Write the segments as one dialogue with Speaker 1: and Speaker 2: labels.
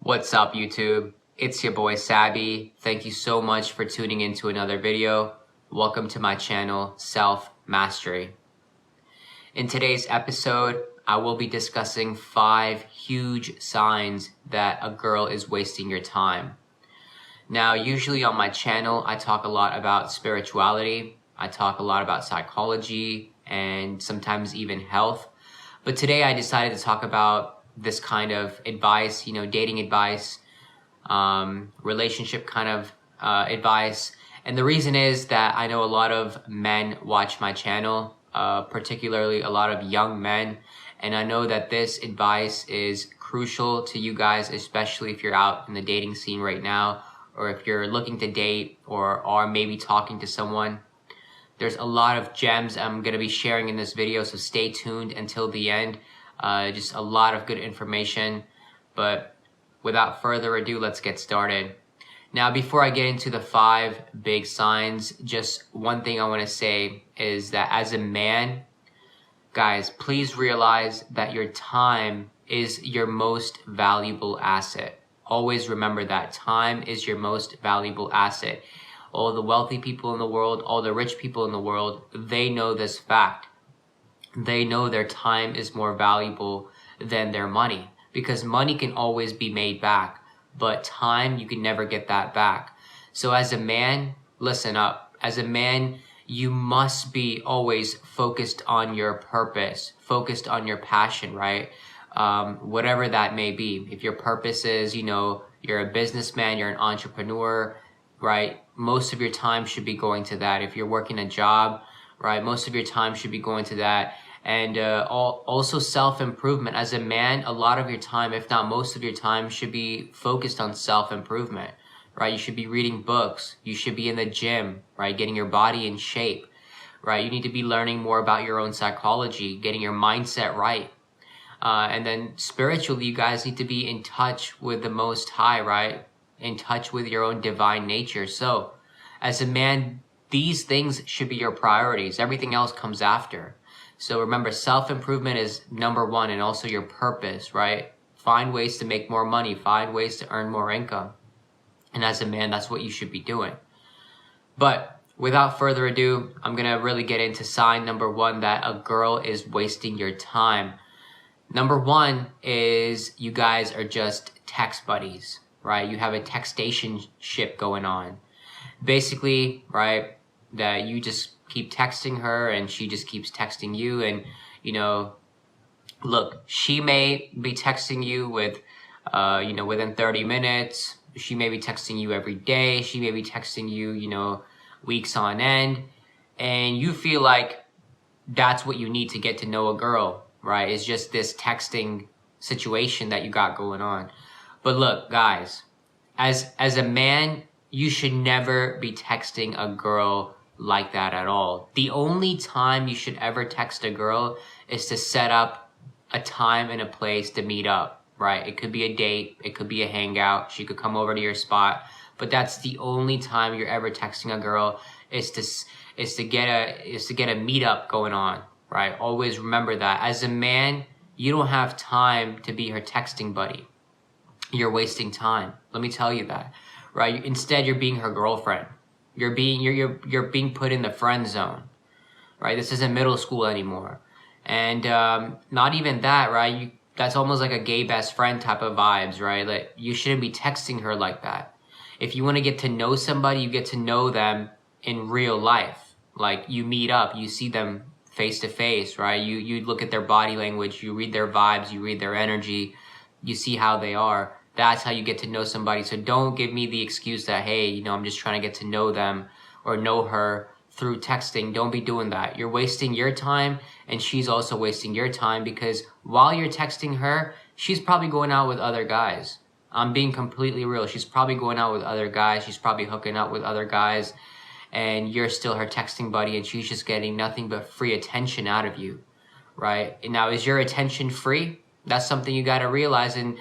Speaker 1: What's up, YouTube? It's your boy Sabby. Thank you so much for tuning into another video. Welcome to my channel, Self Mastery. In today's episode, I will be discussing 5 huge signs that a girl is wasting your time. Now, usually on my channel, I talk a lot about spirituality. I talk a lot about psychology and sometimes even health. But today I decided to talk about this kind of advice, dating advice, relationship kind of advice. And the reason is that I know a lot of men watch my channel, particularly a lot of young men. And I know that this advice is crucial to you guys, especially if you're out in the dating scene right now, or if you're looking to date or are maybe talking to someone. There's a lot of gems I'm going to be sharing in this video, so stay tuned until the end. Just a lot of good information, but without further ado, let's get started. Now, before I get into the 5 big signs, just one thing I want to say is that as a man, guys, please realize that your time is your most valuable asset. Always remember that time is your most valuable asset. All the wealthy people in the world, all the rich people in the world, they know this fact. They know their time is more valuable than their money, because money can always be made back, but time, you can never get that back. So as a man, listen up. As a man, you must be always focused on your purpose, focused on your passion, right? Whatever that may be. If your purpose is, you're a businessman, you're an entrepreneur, right? Most of your time should be going to that. If you're working a job, right, most of your time should be going to that. And also self-improvement. As a man, a lot of your time, if not most of your time, should be focused on self-improvement, right? You should be reading books. You should be in the gym, right? Getting your body in shape, right? You need to be learning more about your own psychology, getting your mindset right. And then spiritually, you guys need to be in touch with the Most High, right? In touch with your own divine nature. So as a man, these things should be your priorities. Everything else comes after. So remember, self-improvement is number 1, and also your purpose, right? Find ways to make more money, find ways to earn more income. And as a man, that's what you should be doing. But without further ado, I'm going to really get into sign number 1 that a girl is wasting your time. Number 1 is you guys are just text buddies, right? You have a textationship going on. Basically, right, that you just keep texting her and she just keeps texting you, and look, she may be texting you with within 30 minutes. She may be texting you every day. She may be texting you weeks on end, and you feel like that's what you need to get to know a girl, right? It's just this texting situation that you got going on. But look, guys, as a man, you should never be texting a girl like that at all. The only time you should ever text a girl is to set up a time and a place to meet up, right? It could be a date, it could be a hangout, she could come over to your spot, but that's the only time you're ever texting a girl is to get a meetup going on, right? Always remember that. As a man, you don't have time to be her texting buddy. You're wasting time. Let me tell you that, right? Instead, you're being her girlfriend. You're being put in the friend zone, right? This isn't middle school anymore. And not even that, right? That's almost like a gay best friend type of vibes, right? Like, you shouldn't be texting her like that. If you want to get to know somebody, you get to know them in real life. Like, you meet up, you see them face to face, right? You look at their body language, you read their vibes, you read their energy, you see how they are. That's how you get to know somebody. So don't give me the excuse that, hey, I'm just trying to get to know them or know her through texting. Don't be doing that. You're wasting your time, and she's also wasting your time, because while you're texting her, she's probably going out with other guys. I'm being completely real. She's probably going out with other guys. She's probably hooking up with other guys, and you're still her texting buddy, and she's just getting nothing but free attention out of you, right? And now, is your attention free? That's something you got to realize and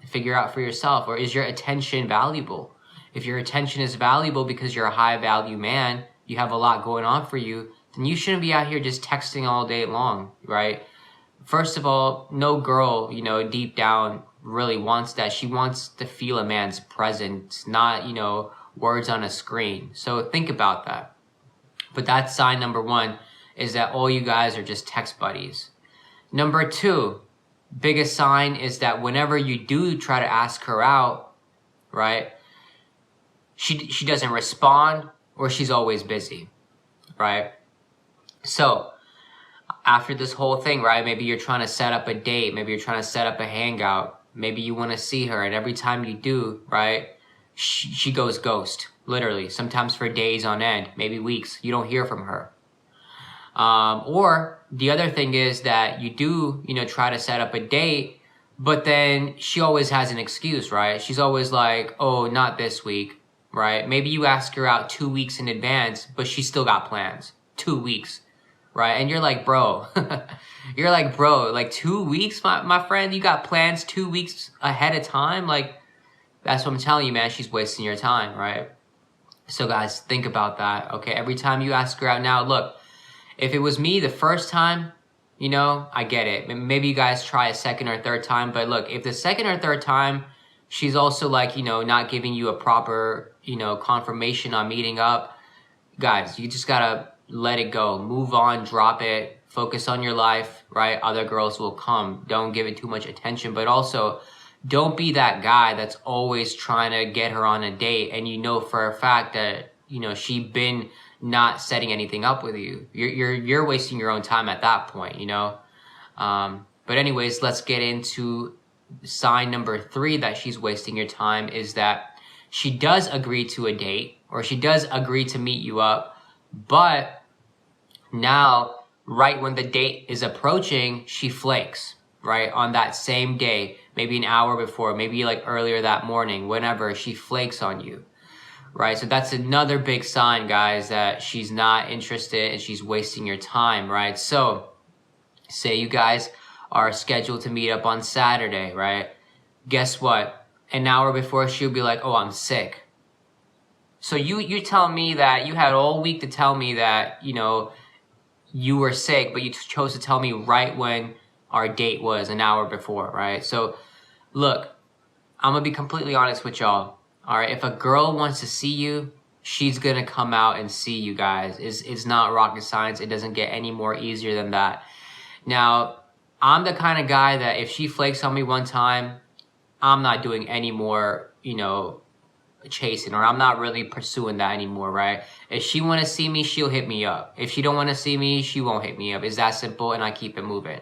Speaker 1: figure out for yourself. Or is your attention valuable? If your attention is valuable because you're a high value man, you have a lot going on for you, then you shouldn't be out here just texting all day long, right? First of all, no girl, deep down really wants that. She wants to feel a man's presence, not, words on a screen. So think about that. But that's sign number one, is that all you guys are just text buddies. Number two, biggest sign is that whenever you do try to ask her out, right, she doesn't respond, or she's always busy, right? So after this whole thing, right, maybe you're trying to set up a date, maybe you're trying to set up a hangout, maybe you want to see her, and every time you do, right, she goes ghost, literally, sometimes for days on end, maybe weeks. You don't hear from her. Or the other thing is that you do, try to set up a date, but then she always has an excuse, right? She's always like, oh, not this week, right? Maybe you ask her out 2 weeks in advance, but she still got plans. 2 weeks, right? And you're like, bro, like 2 weeks, my friend, you got plans 2 weeks ahead of time? Like, that's what I'm telling you, man. She's wasting your time, right? So guys, think about that, okay? Every time you ask her out now, look, if it was me the first time, I get it. Maybe you guys try a second or third time, but look, if the second or third time, she's also like, not giving you a proper, confirmation on meeting up, guys, you just gotta let it go. Move on, drop it, focus on your life, right? Other girls will come. Don't give it too much attention, but also don't be that guy that's always trying to get her on a date and you know for a fact that, she been not setting anything up with you. You're wasting your own time at that point, But anyways, let's get into sign number 3 that she's wasting your time, is that she does agree to a date, or she does agree to meet you up, but now, right when the date is approaching, she flakes, right? On that same day, maybe an hour before, maybe like earlier that morning, whenever, she flakes on you. Right, so that's another big sign, guys, that she's not interested and she's wasting your time, right? So, say you guys are scheduled to meet up on Saturday, right? Guess what? An hour before, she'll be like, oh, I'm sick. So you tell me that you had all week to tell me that, you were sick, but you chose to tell me right when our date was, an hour before, right? So, look, I'm going to be completely honest with y'all. All right, if a girl wants to see you, she's going to come out and see you guys. It's not rocket science. It doesn't get any more easier than that. Now, I'm the kind of guy that if she flakes on me one time, I'm not doing any more, chasing, or I'm not really pursuing that anymore, right? If she want to see me, she'll hit me up. If she don't want to see me, she won't hit me up. It's that simple, and I keep it moving.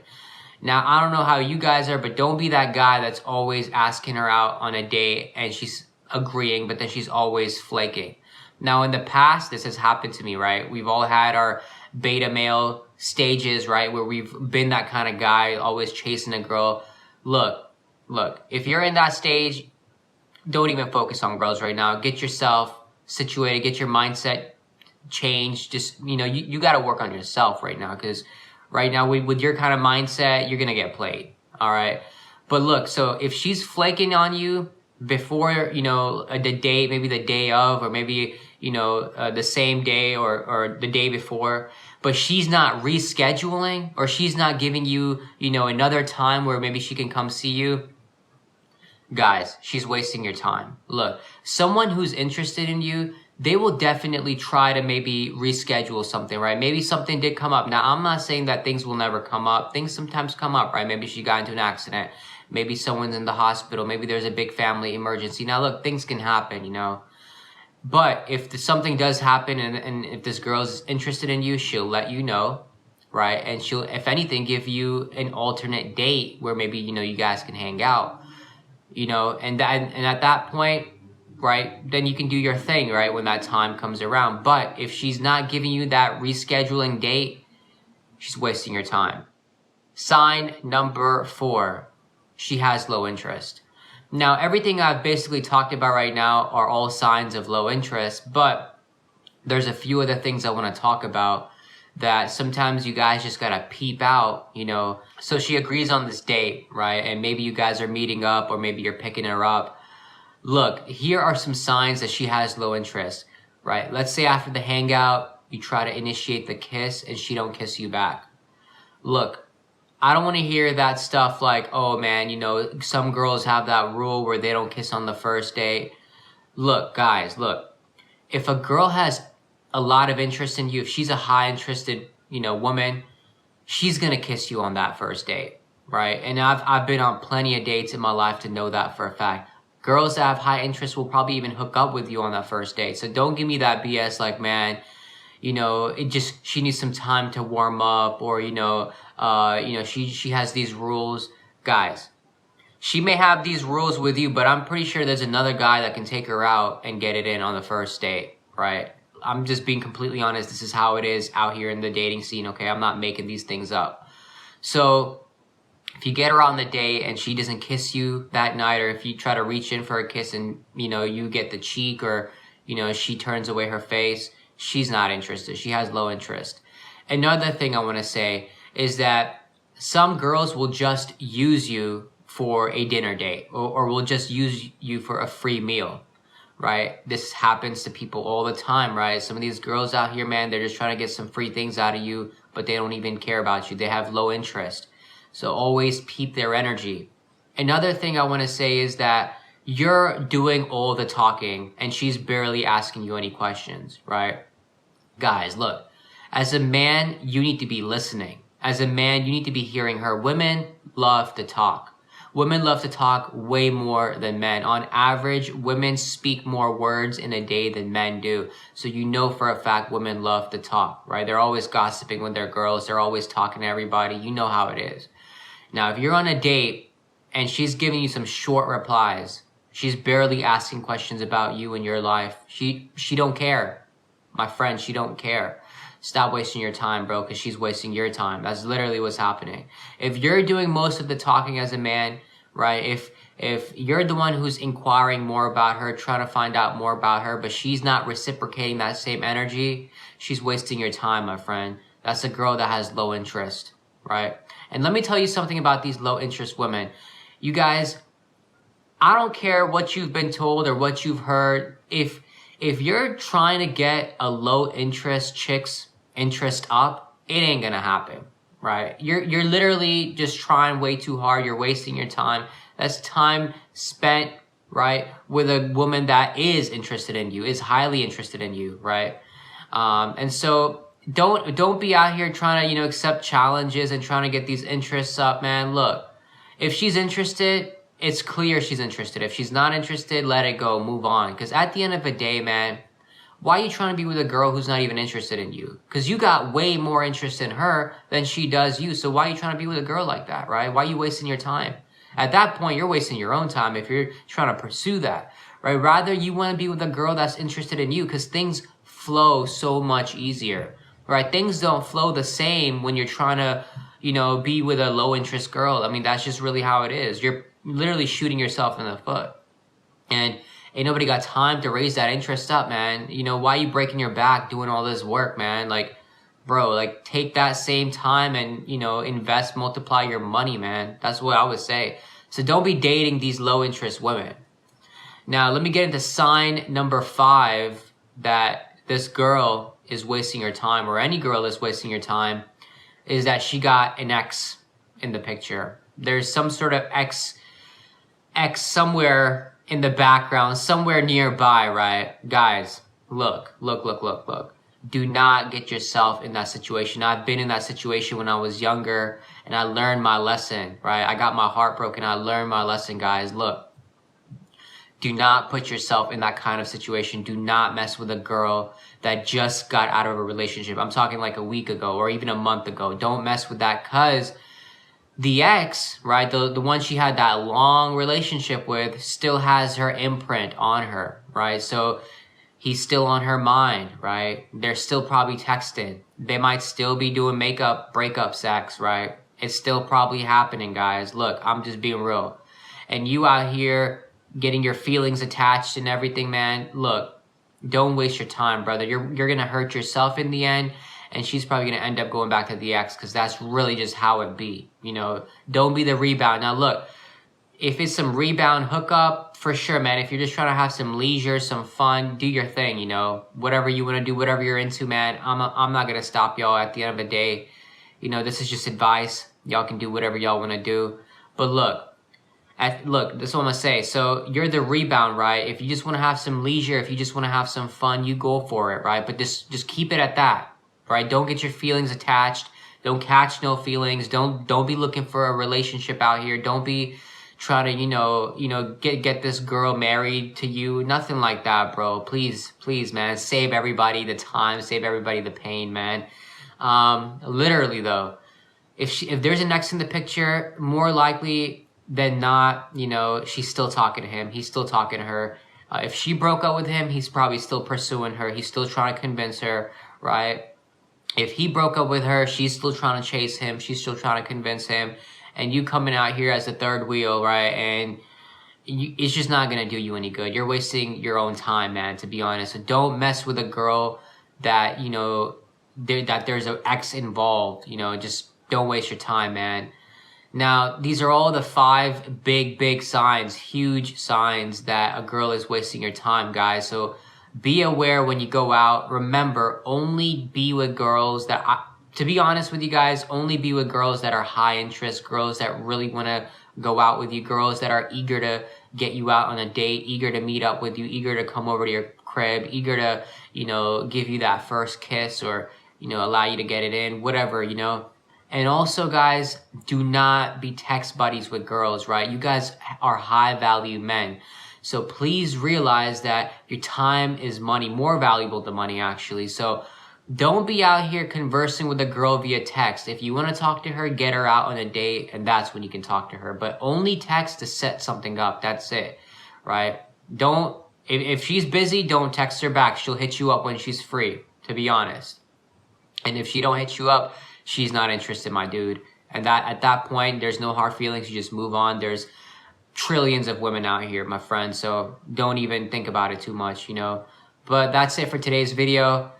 Speaker 1: Now, I don't know how you guys are, but don't be that guy that's always asking her out on a date and she's agreeing, but then she's always flaking. Now, in the past, this has happened to me, right? We've all had our beta male stages, right? Where we've been that kind of guy, always chasing a girl. Look, if you're in that stage, don't even focus on girls right now. Get yourself situated, get your mindset changed. Just, you got to work on yourself right now, because right now, with your kind of mindset, you're going to get played, all right? But look, so if she's flaking on you before, the date, maybe the day of, or maybe, the same day or the day before, but she's not rescheduling, or she's not giving you, another time where maybe she can come see you, guys, she's wasting your time. Look, someone who's interested in you, they will definitely try to maybe reschedule something, right? Maybe something did come up. Now, I'm not saying that things will never come up. Things sometimes come up, right? Maybe she got into an accident. Maybe someone's in the hospital. Maybe there's a big family emergency. Now, look, things can happen, But if something does happen and if this girl's interested in you, she'll let you know, right? And she'll, if anything, give you an alternate date where maybe, you guys can hang out, and at that point, right, then you can do your thing, right, when that time comes around. But if she's not giving you that rescheduling date, she's wasting your time. Sign number 4. She has low interest. Now, everything I've basically talked about right now are all signs of low interest, but there's a few other things I want to talk about that sometimes you guys just gotta peep out, So she agrees on this date, right? And maybe you guys are meeting up, or maybe you're picking her up. Look, here are some signs that she has low interest, right? Let's say after the hangout, you try to initiate the kiss and she don't kiss you back. Look, I don't want to hear that stuff like, oh man, you know, some girls have that rule where they don't kiss on the first date. Look, guys, look. If a girl has a lot of interest in you, if she's a high interested, you know, woman, she's gonna kiss you on that first date, right? And I've been on plenty of dates in my life to know that for a fact. Girls that have high interest will probably even hook up with you on that first date. So don't give me that BS like, man, you know, she needs some time to warm up, or she has these rules. Guys, she may have these rules with you, but I'm pretty sure there's another guy that can take her out and get it in on the first date, right? I'm just being completely honest. This is how it is out here in the dating scene, okay? I'm not making these things up. So if you get her on the date and she doesn't kiss you that night, or if you try to reach in for a kiss and, you know, you get the cheek, or, you know, she turns away her face, she's not interested. She has low interest. Another thing I want to say is that some girls will just use you for a dinner date, or will just use you for a free meal, right? This happens to people all the time, right? Some of these girls out here, man, they're just trying to get some free things out of you, but they don't even care about you. They have low interest. So always peep their energy. Another thing I want to say is that you're doing all the talking and she's barely asking you any questions, right? Guys, look, as a man, you need to be listening. As a man, you need to be hearing her. Women love to talk. Women love to talk way more than men. On average, women speak more words in a day than men do. So you know for a fact women love to talk, right? They're always gossiping with their girls. They're always talking to everybody. You know how it is. Now, if you're on a date and she's giving you some short replies, she's barely asking questions about you and your life, she don't care. My friend, she don't care. Stop wasting your time, bro, because she's wasting your time. That's literally what's happening. If you're doing most of the talking as a man, right, if you're the one who's inquiring more about her, trying to find out more about her, but she's not reciprocating that same energy, she's wasting your time, my friend. That's a girl that has low interest, right? And let me tell you something about these low interest women. You guys, I don't care what you've been told or what you've heard. If you're trying to get a low interest chick's interest up, it ain't gonna happen, right? You're literally just trying way too hard. You're wasting your time. That's time spent, right, with a woman that is interested in you, is highly interested in you, right? And so don't be out here trying to, you know, accept challenges and trying to get these interests up, man. Look, if she's interested, it's clear she's interested. If she's not interested, let it go, move on. Because at the end of the day, man, why are you trying to be with a girl who's not even interested in you? Because you got way more interest in her than she does you. So why are you trying to be with a girl like that, right? Why are you wasting your time? At that point, you're wasting your own time if you're trying to pursue that, right? Rather, you want to be with a girl that's interested in you, because things flow so much easier, right? Things don't flow the same when you're trying to, you know, be with a low interest girl. I mean, that's just really how it is. You're literally shooting yourself in the foot. And ain't nobody got time to raise that interest up, man. You know, why are you breaking your back doing all this work, man? Like, bro, like, take that same time and, you know, invest, multiply your money, man. That's what I would say. So don't be dating these low interest women. Now, let me get into sign number 5 that this girl is wasting your time, or any girl is wasting your time, is that she got an ex in the picture. There's some sort of ex somewhere in the background, somewhere nearby, right? Guys, look. Do not get yourself in that situation. I've been in that situation when I was younger, and I learned my lesson, right? I got my heart broken. I learned my lesson, guys. Look, do not put yourself in that kind of situation. Do not mess with a girl that just got out of a relationship. I'm talking like a week ago or even a month ago. Don't mess with that, because the ex, right, the one she had that long relationship with, still has her imprint on her, right? So he's still on her mind, right? They're still probably texting. They might still be doing makeup, breakup sex, right? It's still probably happening, guys. Look, I'm just being real. And you out here getting your feelings attached and everything, man, look, don't waste your time, brother. You're gonna hurt yourself in the end, and she's probably gonna end up going back to the ex, because that's really just how it be. You know, don't be the rebound. Now look, if it's some rebound hookup, for sure, man. If you're just trying to have some leisure, some fun, do your thing, you know. Whatever you want to do, whatever you're into, man, I'm not gonna stop y'all. At the end of the day, you know, this is just advice. Y'all can do whatever y'all want to do. But look, look, this is what I'm going to say. So you're the rebound, right? If you just want to have some leisure, if you just want to have some fun, you go for it, right? But just keep it at that, right? Don't get your feelings attached. Don't catch no feelings. Don't be looking for a relationship out here. Don't be trying to, get this girl married to you. Nothing like that, bro. Please, man. Save everybody the time. Save everybody the pain, man. Literally though, if there's an ex in the picture, more likely than not, she's still talking to him. He's still talking to her. If she broke up with him, he's probably still pursuing her. He's still trying to convince her, right? If he broke up with her, she's still trying to chase him. She's still trying to convince him. And you coming out here as the third wheel, right? And it's just not going to do you any good. You're wasting your own time, man, to be honest. So don't mess with a girl that, that there's an ex involved. Just don't waste your time, man. Now, these are all the 5 big signs, huge signs that a girl is wasting your time, guys. So be aware when you go out. Remember, only be with girls that, to be honest with you guys, only be with girls that are high interest, girls that really want to go out with you, girls that are eager to get you out on a date, eager to meet up with you, eager to come over to your crib, eager to, give you that first kiss or, allow you to get it in, whatever, And also, guys, do not be text buddies with girls, right? You guys are high value men. So please realize that your time is money, more valuable than money, actually. So don't be out here conversing with a girl via text. If you want to talk to her, get her out on a date, and that's when you can talk to her. But only text to set something up. That's it, right? If she's busy, don't text her back. She'll hit you up when she's free, to be honest. And if she don't hit you up, she's not interested, my dude. And at that point, there's no hard feelings. You just move on. There's trillions of women out here, my friend. So don't even think about it too much, But that's it for today's video.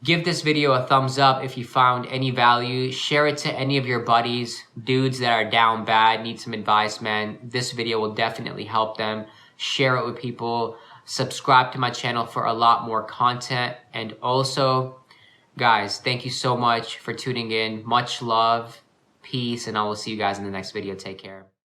Speaker 1: Give this video a thumbs up if you found any value. Share it to any of your buddies, dudes that are down bad, need some advice, man. This video will definitely help them. Share it with people. Subscribe to my channel for a lot more content. And also, guys, thank you so much for tuning in. Much love, peace, and I will see you guys in the next video. Take care.